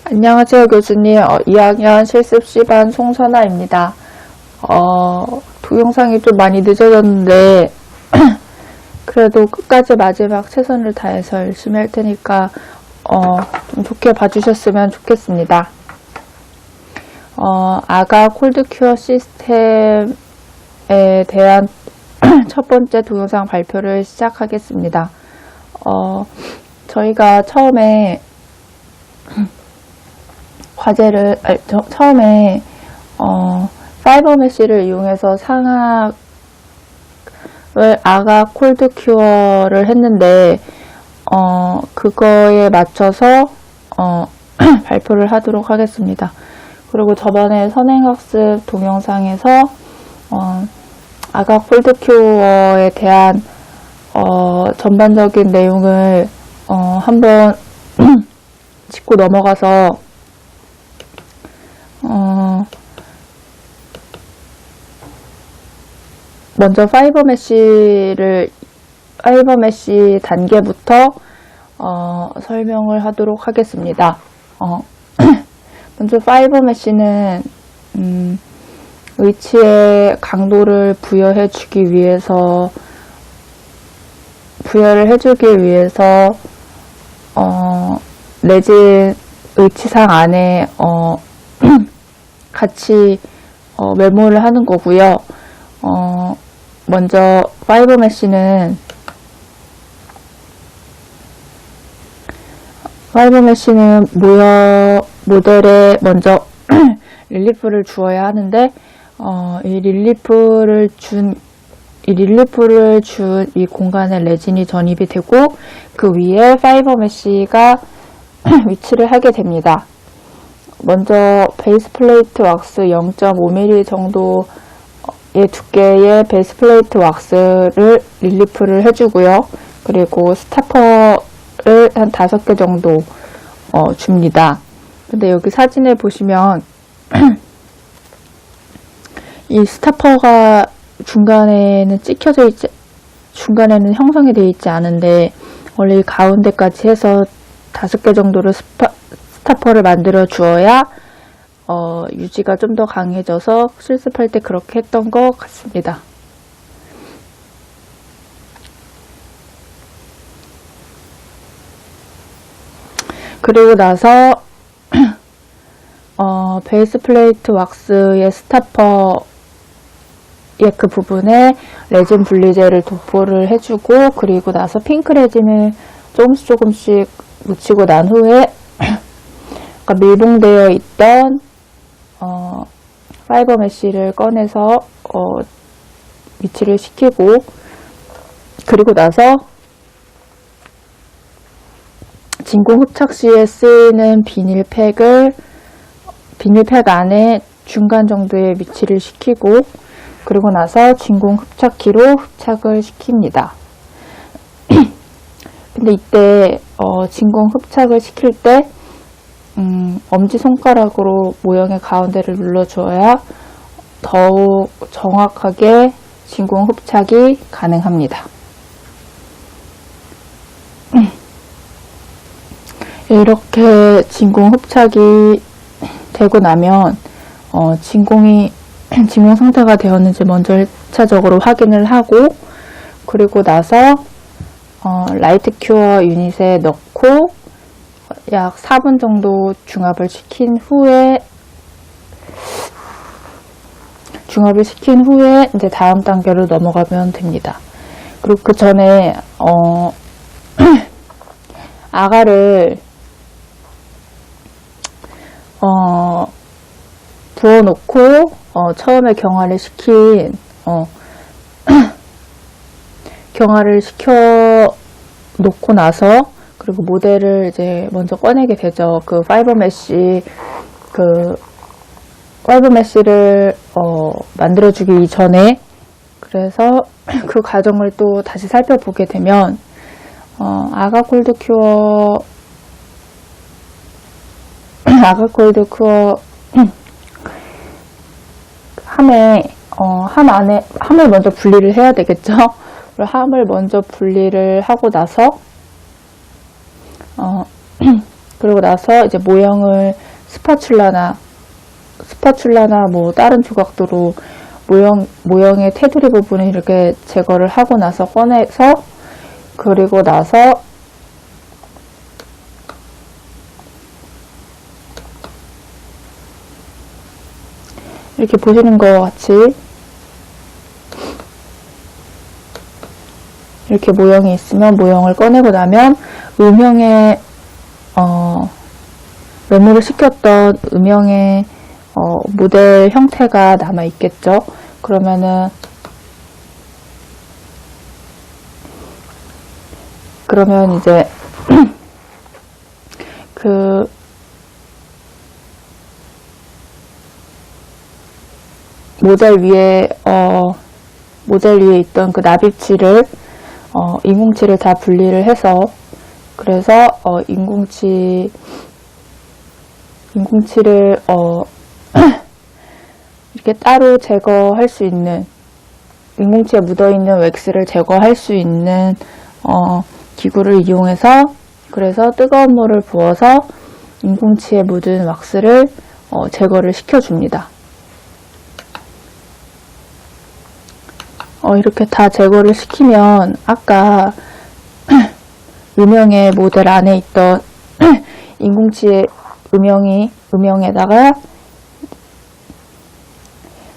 안녕하세요, 교수님. 2학년 실습 C반 송선아입니다. 동영상이 좀 많이 늦어졌는데, 그래도 끝까지 마지막 최선을 다해서 열심히 할 테니까, 좀 좋게 봐주셨으면 좋겠습니다. 아가 콜드큐어 시스템에 대한 첫 번째 동영상 발표를 시작하겠습니다. 저희가 처음에 처음에 파이버메쉬를 이용해서 상악을 아가 콜드 큐어를 했는데 그거에 맞춰서 발표를 하도록 하겠습니다. 그리고 저번에 선행학습 동영상에서 아가 콜드 큐어에 대한 전반적인 내용을 한번 짚고 넘어가서 먼저 파이버메쉬 단계부터 설명을 하도록 하겠습니다. 먼저 파이버메쉬는 위치에 강도를 부여를 해주기 위해서 레진 위치상 안에 같이 메모를 하는 거고요. 먼저 파이버메쉬는 모델에 먼저 릴리프를 주어야 하는데 이 릴리프를 준 이 공간에 레진이 전입이 되고 그 위에 파이버메쉬가 위치를 하게 됩니다. 먼저 베이스 플레이트 왁스 0.5mm 정도의 두께의 베이스 플레이트 왁스를 릴리프를 해주고요. 그리고 스타퍼를 한 5개 정도 줍니다. 근데 여기 사진에 보시면 이 스타퍼가 중간에는 중간에는 형성이 되어 있지 않은데 원래 이 가운데까지 해서 5개 정도로 스타퍼를 만들어 주어야 유지가 좀 더 강해져서 실습할 때 그렇게 했던 것 같습니다. 그리고 나서 베이스 플레이트 왁스의 스타퍼의 그 부분에 레진 분리제를 도포를 해주고 그리고 나서 핑크 레진을 조금씩 묻히고 난 후에 밀봉되어 있던 파이버메쉬를 꺼내서 위치를 시키고 그리고 나서 진공 흡착 시에 쓰이는 비닐팩 안에 중간 정도의 위치를 시키고 그리고 나서 진공 흡착기로 흡착을 시킵니다. 근데 이때 진공 흡착을 시킬 때 엄지손가락으로 모형의 가운데를 눌러줘야 더욱 정확하게 진공 흡착이 가능합니다. 이렇게 진공 흡착이 되고 나면 진공 상태가 되었는지 먼저 1차적으로 확인을 하고 그리고 나서 라이트 큐어 유닛에 넣고 약 4분 정도 중압을 시킨 후에 이제 다음 단계로 넘어가면 됩니다. 그리고 그 전에 아가를 부어놓고 처음에 경화를 시켜 놓고 나서 그리고 모델을 이제 먼저 꺼내게 되죠. 그 파이버메쉬를 만들어주기 이전에 그래서 그 과정을 또 다시 살펴보게 되면 아가 콜드 큐어 함을 먼저 분리를 해야 되겠죠. 함을 먼저 분리를 하고 나서 그리고 나서 이제 모형을 스파츌라나 뭐 다른 조각도로 모형의 테두리 부분을 이렇게 제거를 하고 나서 꺼내서, 그리고 나서 이렇게 보시는 것 같이 이렇게 모형이 있으면 모형을 꺼내고 나면 음형의 메모를 시켰던 음형의 모델 형태가 남아 있겠죠. 그러면 이제 그 모델 위에 있던 그 납입치를 인공치를 다 분리를 해서, 그래서 인공치를 이렇게 따로 제거할 수 있는, 인공치에 묻어있는 웩스를 제거할 수 있는 기구를 이용해서, 그래서 뜨거운 물을 부어서 인공치에 묻은 왁스를 제거를 시켜줍니다. 이렇게 다 제거를 시키면 아까 음영의 모델 안에 있던 인공치의 음영에다가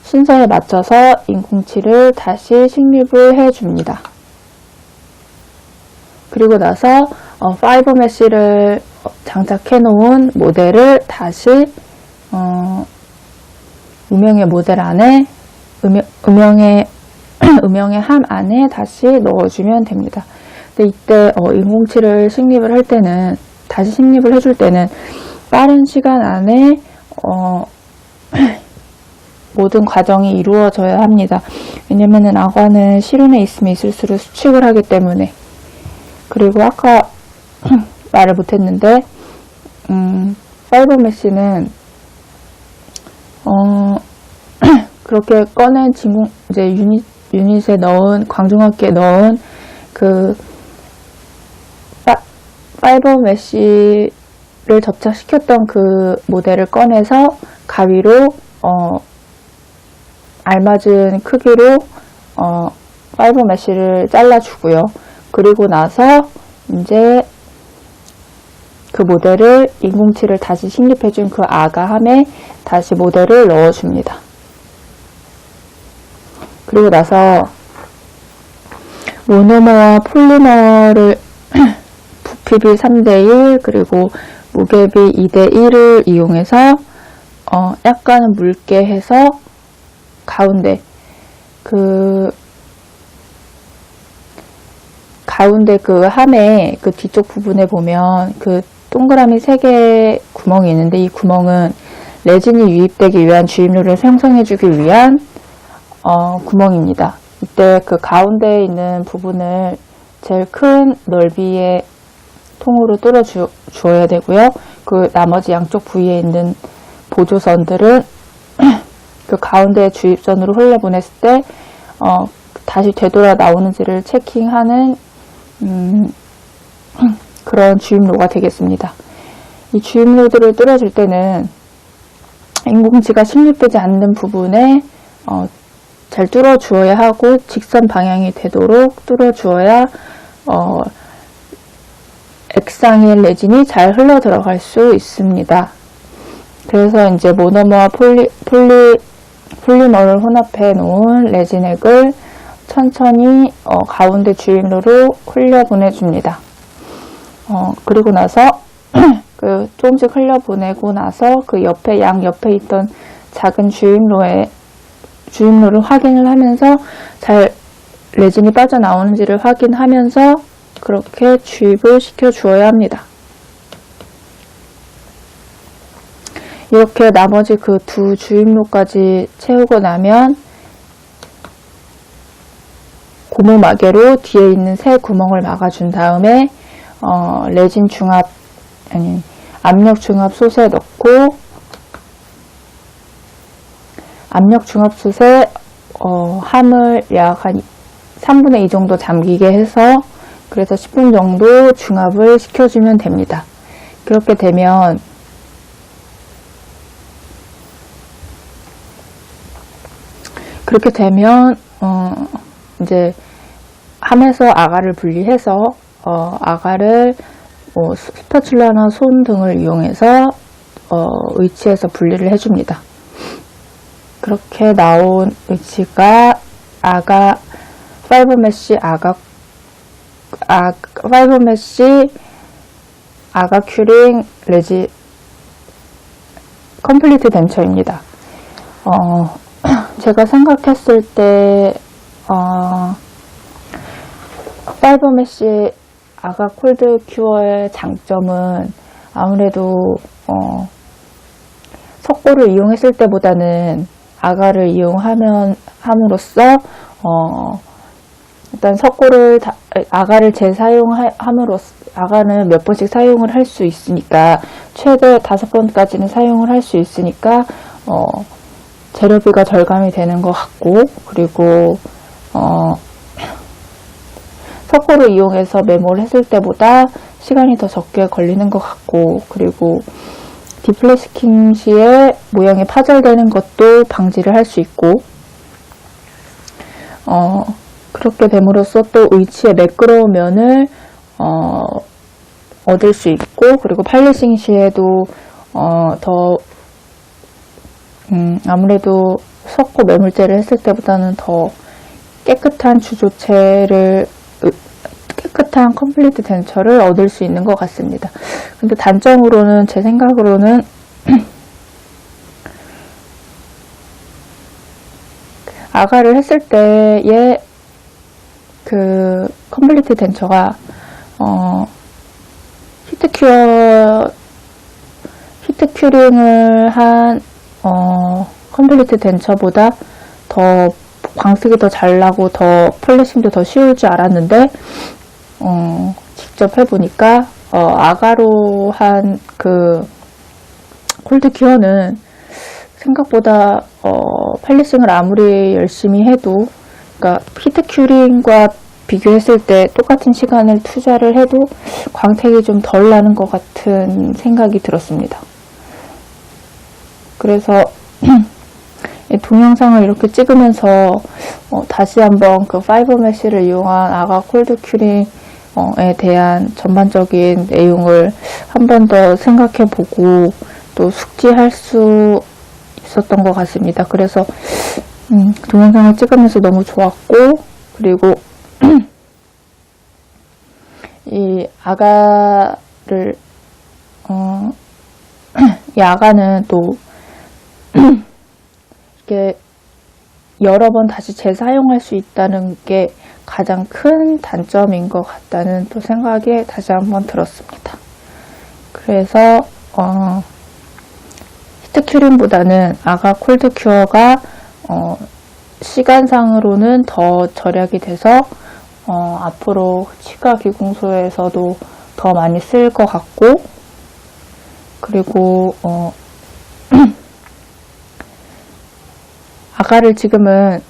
순서에 맞춰서 인공치를 다시 식립을 해줍니다. 그리고 나서 파이버 메쉬를 장착해 놓은 모델을 다시 음영의 모델 안에 음영의 함 안에 다시 넣어주면 됩니다. 근데 이때 인공치를 식립을 할 때는, 다시 식립을 해줄 때는 빠른 시간 안에 모든 과정이 이루어져야 합니다. 왜냐면은 악어는 실온에 있으면 있을수록 수축을 하기 때문에. 그리고 아까 말을 못했는데 파이버 메쉬는 그렇게 꺼낸 이제 유닛에 넣은, 광중압기에 넣은 그 파이버 메쉬를 접착시켰던 그 모델을 꺼내서 가위로 알맞은 크기로 파이버 메쉬를 잘라주고요. 그리고 나서 이제 그 모델을, 인공치를 다시 식립해준 그 아가함에 다시 모델을 넣어줍니다. 그리고 나서 모노머와 폴리머를 부피비 3:1 그리고 무게비 2:1을 이용해서 약간은 묽게 해서 가운데 그 함의 그 뒤쪽 부분에 보면 그 동그라미 3개 구멍이 있는데, 이 구멍은 레진이 유입되기 위한 주입료를 생성해주기 위한 구멍입니다. 이때 그 가운데에 있는 부분을 제일 큰 넓이의 통으로 뚫어 주어야 되고요. 그 나머지 양쪽 부위에 있는 보조선들은 그 가운데 주입선으로 흘려보냈을 때 다시 되돌아 나오는지를 체킹하는 그런 주입로가 되겠습니다. 이 주입로들을 뚫어줄 때는 인공치가 식립되지 않는 부분에 잘 뚫어 주어야 하고, 직선 방향이 되도록 뚫어 주어야 액상의 레진이 잘 흘러 들어갈 수 있습니다. 그래서 이제 모노머와 폴리머를 혼합해 놓은 레진액을 천천히 가운데 주입로로 흘려 보내줍니다. 그리고 나서 조금씩 흘려 보내고 나서 그 양 옆에 있던 작은 주입로를 확인을 하면서 잘 레진이 빠져나오는지를 확인하면서 그렇게 주입을 시켜 주어야 합니다. 이렇게 나머지 그 두 주입로까지 채우고 나면 고무마개로 뒤에 있는 새 구멍을 막아준 다음에 압력 중압 솥에 넣고, 압력 중압 솥에 함을 약 한 3분의 2 정도 잠기게 해서, 그래서 10분 정도 중압을 시켜주면 됩니다. 그렇게 되면 이제 함에서 아가를 분리해서 아가를 스파츌라나 손 등을 이용해서 의치에서 분리를 해줍니다. 그렇게 나온 의치가 파이브메쉬 아가 큐링 레지 컴플리트 덴처입니다. 제가 생각했을 때 파이브메쉬 아가 콜드 큐어의 장점은 아무래도 석고를 이용했을 때보다는 아가를 함으로써 일단 아가를 재사용함으로써 아가는 몇 번씩 사용을 할 수 있으니까 최대 5번까지는 사용을 할 수 있으니까 재료비가 절감이 되는 것 같고, 그리고 석고를 이용해서 메모를 했을 때보다 시간이 더 적게 걸리는 것 같고, 그리고 디플래스킹 시에 모양이 파절되는 것도 방지를 할 수 있고, 그렇게 됨으로써 또 의치의 매끄러운 면을 얻을 수 있고, 그리고 팔리싱 시에도 아무래도 석고 매물재를 했을 때보다는 더 깨끗한 컴플리트 덴처를 얻을 수 있는 것 같습니다. 근데 단점으로는 제 생각으로는 아가를 했을 때의 그 컴플리트 덴처가 히트 큐링을 한 컴플리트 덴처보다 더 광택이 더 잘 나고 더 폴리싱도 더 쉬울 줄 알았는데 직접 해보니까 아가로 한 그 콜드 큐어는 생각보다 폴리싱을 아무리 열심히 해도, 그러니까 히트 큐링과 비교했을 때 똑같은 시간을 투자를 해도 광택이 좀 덜 나는 것 같은 생각이 들었습니다. 그래서 이 동영상을 이렇게 찍으면서 다시 한번 그 파이브메쉬를 이용한 아가 콜드 큐링에 대한 전반적인 내용을 한 번 더 생각해보고 또 숙지할 수 있었던 것 같습니다. 그래서 동영상을 찍으면서 너무 좋았고, 그리고 이 아가를 이 아가는 또 이렇게 여러 번 다시 재사용할 수 있다는 게 가장 큰 단점인 것 같다는 또 생각이 다시 한번 들었습니다. 그래서 히트 큐링보다는 아가 콜드 큐어가 시간상으로는 더 절약이 돼서 앞으로 치과 기공소에서도 더 많이 쓸 것 같고, 그리고 아가를 지금은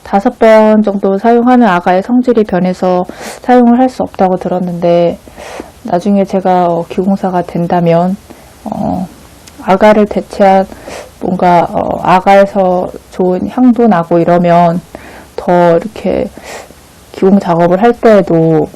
5번 정도 사용하면 아가의 성질이 변해서 사용을 할 수 없다고 들었는데, 나중에 제가 기공사가 된다면 아가를 대체한 뭔가 아가에서 좋은 향도 나고 이러면 더 이렇게 기공 작업을 할 때에도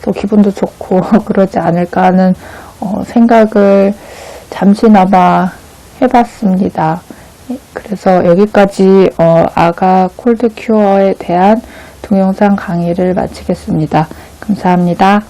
더 기분도 좋고 그러지 않을까 하는 생각을 잠시나마 해봤습니다. 그래서 여기까지 아가 콜드 큐어에 대한 동영상 강의를 마치겠습니다. 감사합니다.